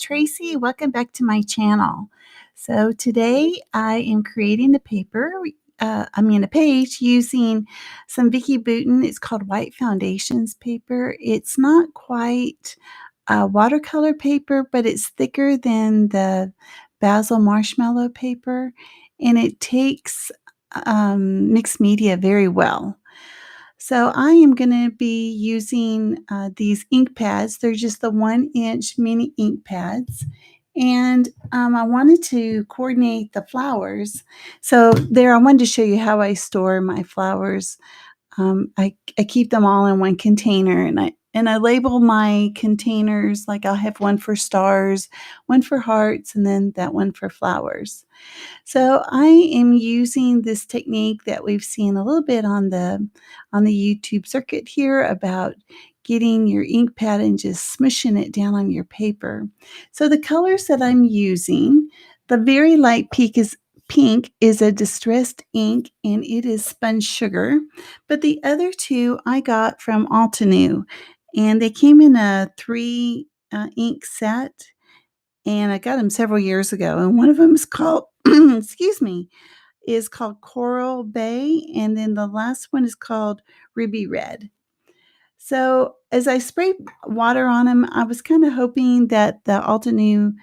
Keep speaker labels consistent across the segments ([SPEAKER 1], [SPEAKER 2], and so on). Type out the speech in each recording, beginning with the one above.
[SPEAKER 1] Tracy. Welcome back to my channel. So today I am creating the paper, a page using some Vicky Bouton. It's called White Foundations paper. It's not quite watercolor paper, but it's thicker than the Basil Marshmallow paper, and it takes mixed media very well. So I am going to be using these ink pads. They're just the 1-inch mini ink pads. And I wanted to coordinate the flowers. So there, I wanted to show you how I store my flowers. I keep them all in one container, and I label my containers, like I'll have one for stars, one for hearts, and then that one for flowers. So I am using this technique that we've seen a little bit on the YouTube circuit here about getting your ink pad and just smushing it down on your paper. So the colors that I'm using, the very light pink is a distressed ink, and it is spun sugar. But the other two I got from Altenew, and they came in a 3 ink set, and I got them several years ago. And one of them is called, excuse me, is called Coral Bay, and then the last one is called Ruby Red. So as I sprayed water on them, I was kind of hoping that the Altenew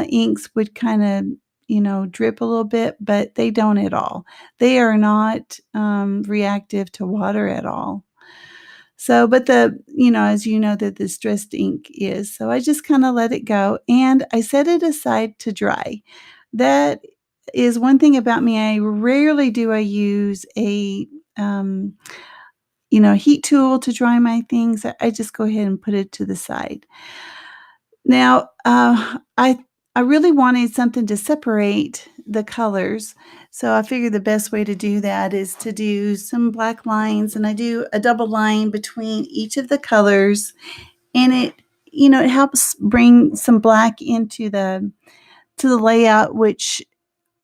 [SPEAKER 1] inks would kind of, drip a little bit, but they don't at all. They are not reactive to water at all. So, but as you know, that the distressed ink is. So I just kind of let it go, and I set it aside to dry. That is one thing about me. I rarely do I use a heat tool to dry my things. I just go ahead and put it to the side. Now, I really wanted something to separate the colors, so I figured the best way to do that is to do some black lines, and I do a double line between each of the colors, and it helps bring some black into the layout, which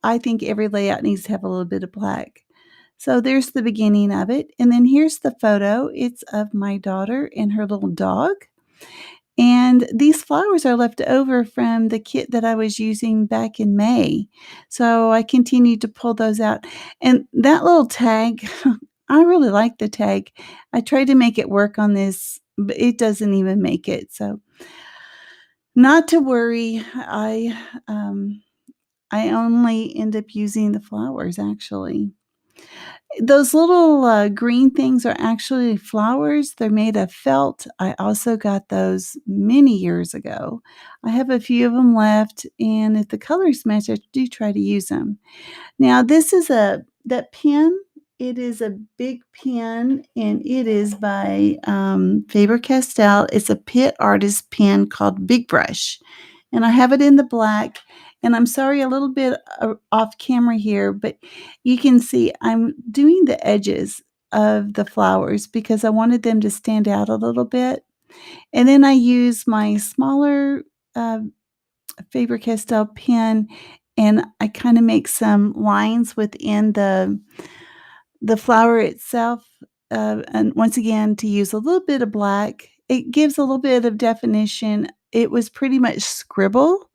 [SPEAKER 1] I think every layout needs to have a little bit of black. So there's the beginning of it, and then here's the photo. It's of my daughter and her little dog. And these flowers are left over from the kit that I was using back in May. So I continued to pull those out. And that little tag, I really like the tag. I tried to make it work on this, but it doesn't even make it. So not to worry. I only end up using the flowers, actually. Those little green things are actually flowers. They're made of felt. I also got those many years ago. I have a few of them left, and if the colors match, I do try to use them. Now, this is that pen. It is a big pen, and it is by Faber-Castell. It's a Pitt Artist pen called Big Brush, and I have it in the black. And I'm sorry, a little bit off camera here, but you can see I'm doing the edges of the flowers because I wanted them to stand out a little bit. And then I use my smaller uh, Faber-Castell pen, and I kind of make some lines within the flower itself. And once again, to use a little bit of black, it gives a little bit of definition. It was pretty much scribble.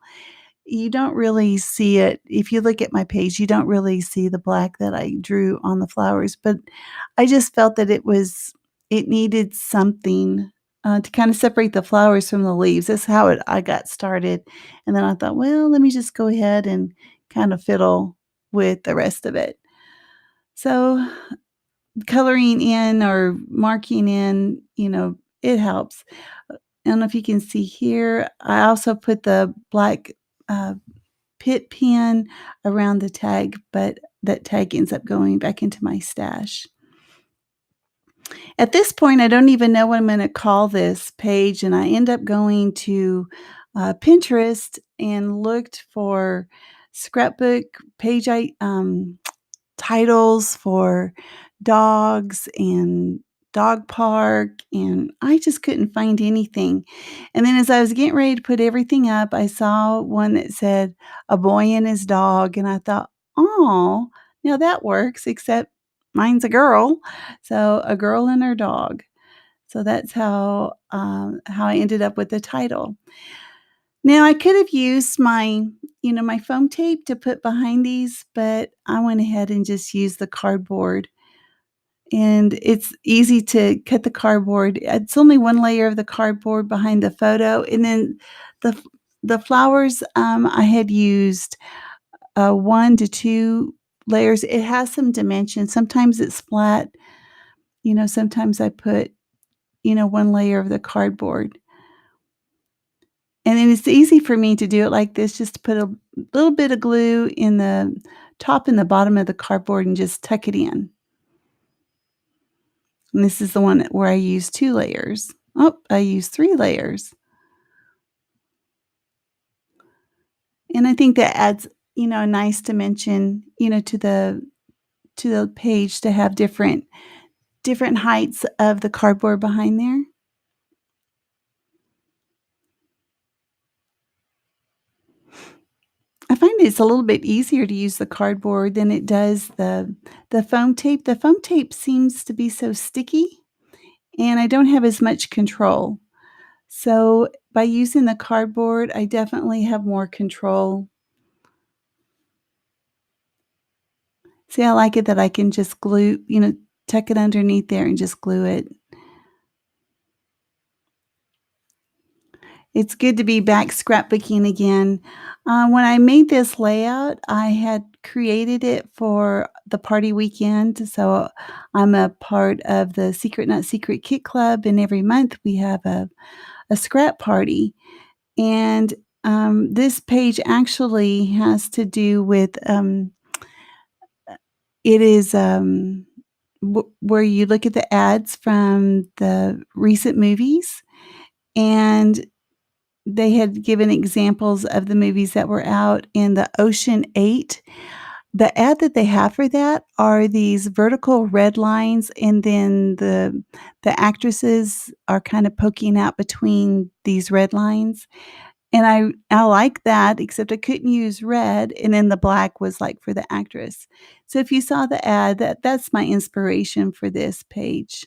[SPEAKER 1] You don't really see it. If you look at my page, you don't really see the black that I drew on the flowers, but I just felt that it needed something to kind of separate the flowers from the leaves. That's how I got started. And then I thought, well, let me just go ahead and kind of fiddle with the rest of it. So coloring in or marking in, it helps. I don't know if you can see here. I also put the black Pitt pen around the tag, but that tag ends up going back into my stash. At this point, I don't even know what I'm going to call this page, and I end up going to Pinterest and looked for scrapbook page titles for dogs and dog park, and I just couldn't find anything. And then as I was getting ready to put everything up, I saw one that said a boy and his dog, and I thought, oh, now that works, except mine's a girl. So a girl and her dog. So that's how I ended up with the title. Now, I could have used my foam tape to put behind these, but I went ahead and just used the cardboard, and it's easy to cut the cardboard. It's only 1 layer of the cardboard behind the photo, and then the f the flowers, I had used, 1 to 2 layers. It has some dimension. Sometimes it's flat, sometimes I put, 1 layer of the cardboard. And then it's easy for me to do it like this, just to put a little bit of glue in the top and the bottom of the cardboard and just tuck it in. And this is the one where I use 2 layers. Oh, I use 3 layers. And I think that adds, a nice dimension, to the page to have different heights of the cardboard behind there. I find it's a little bit easier to use the cardboard than it does the foam tape. The foam tape seems to be so sticky, and I don't have as much control. So, by using the cardboard, I definitely have more control. See, I like it that I can just glue, tuck it underneath there and just glue it. It's good to be back scrapbooking again. When I made this layout, I had created it for the party weekend. So I'm a part of the Secret Not Secret Kit Club, and every month we have a scrap party. And this page actually has to do with it is where you look at the ads from the recent movies, and they had given examples of the movies that were out in the Ocean 8. The ad that they have for that are these vertical red lines, and then the actresses are kinda poking out between these red lines, and I like that, except I couldn't use red, and then the black was, like, for the actress. So if you saw the ad, that's my inspiration for this page.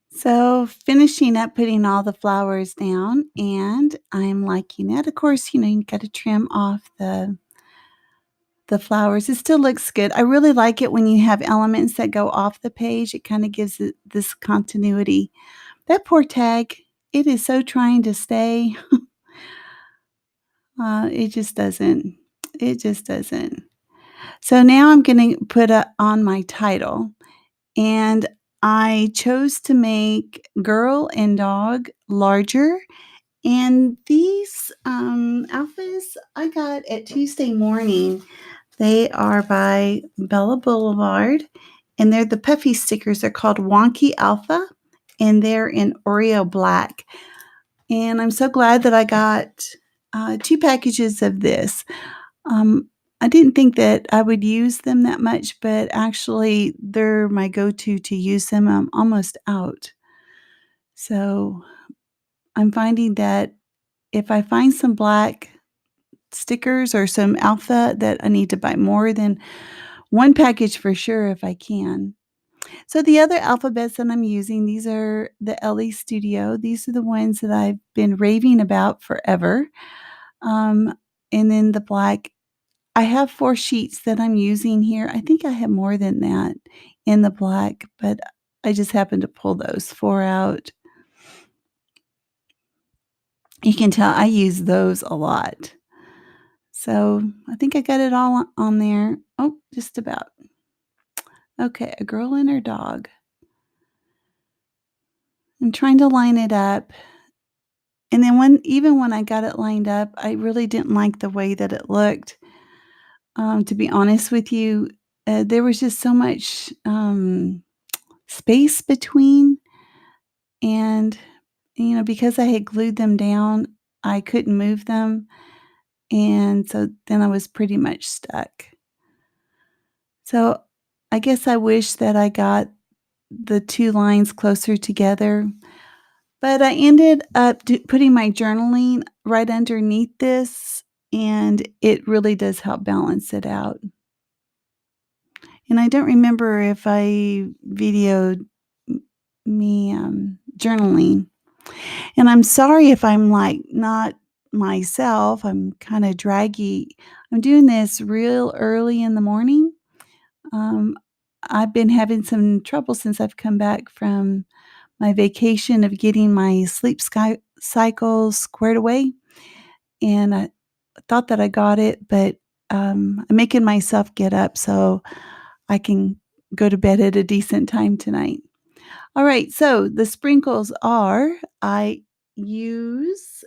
[SPEAKER 1] So, finishing up putting all the flowers down, and I'm liking it. Of course, you gotta trim off the flowers. It still looks good. I really like it when you have elements that go off the page. It kinda gives it this continuity. That poor tag, it is so trying to stay. It just doesn't. It just doesn't. So now I'm gonna put, on my title, and I chose to make girl and dog larger. And these, outfits I got at Tuesday Morning. They are by Bella Boulevard, and they're the puffy stickers. They're called Wonky Alpha, and they're in Oreo black. And I'm so glad that I got, 2 packages of this. Um, I didn't think that I would use them that much, but actually, they're my go-to to use them. I'm almost out. So, I'm finding that if I find some black stickers or some alpha, that I need to buy more than 1 package for sure if I can. So the other alphabets that I'm using, these are the LE Studio. These are the ones that I've been raving about forever. Um, and then the black, I have 4 sheets that I'm using here. I think I have more than that in the black, but I just happened to pull those 4 out. You can tell I use those a lot. So, I think I got it all on there. Oh, just about. Okay, a girl and her dog. I'm trying to line it up, and then even when I got it lined up, I really didn't like the way that it looked. To be honest with you, there was just so much, space between, and, because I had glued them down, I couldn't move them, and so then I was pretty much stuck. So, I guess I wish that I got the 2 lines closer together, but I ended up putting my journaling right underneath this, and it really does help balance it out. And I don't remember if I videoed me, journaling. And I'm sorry if I'm, like, not myself, I'm kinda draggy. I'm doing this real early in the morning. Um, I've been having some trouble since I've come back from my vacation of getting my sleep cycle squared away, and I thought that I got it, but, I'm making myself get up so I can go to bed at a decent time tonight. Alright, so the sprinkles are I use,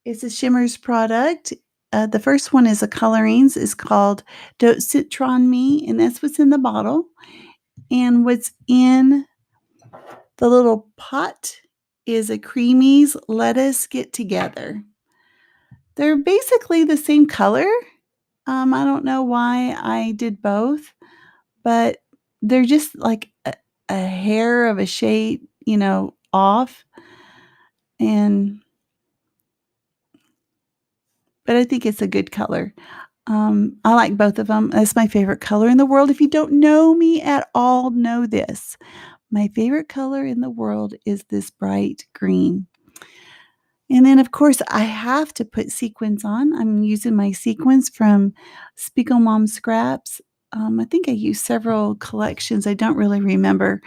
[SPEAKER 1] it's a Shimmers product. The first one is a colorings, it's called Don't Citron Me, and that's what's in the bottle, and what's in the little pot is a Creamies Let Us Get Together. They're basically the same color. I don't know why I did both, but they're just like a hair of a shade, off, and but I think it's a good color. I like both of them. That's my favorite color in the world. If you don't know me at all, know this. My favorite color in the world is this bright green. And then, of course, I have to put sequins on. I'm using my sequins from Spiegel Mom Scraps. I think I used several collections. I don't really remember,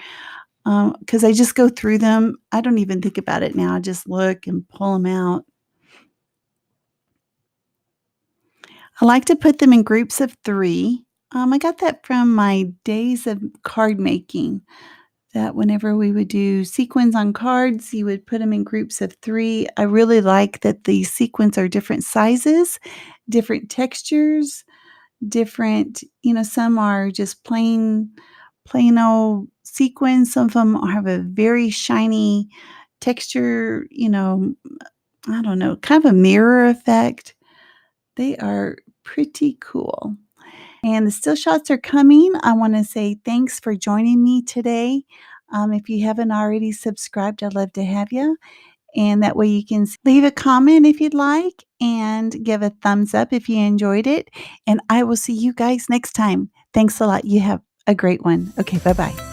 [SPEAKER 1] because I just go through them. I don't even think about it now. I just look and pull them out. I like to put them in groups of 3. I got that from my days of card making, that whenever we would do sequins on cards, you would put them in groups of 3. I really like that the sequins are different sizes, different textures, different some are just plain old sequins, some of them have a very shiny texture, I don't know, kind of a mirror effect. They are pretty cool. And the still shots are coming. I wanna say thanks for joining me today. If you haven't already subscribed, I'd love to have you, and that way you can leave a comment if you'd like and give a thumbs up if you enjoyed it, and I will see you guys next time. Thanks a lot. You have a great one. Okay, bye-bye.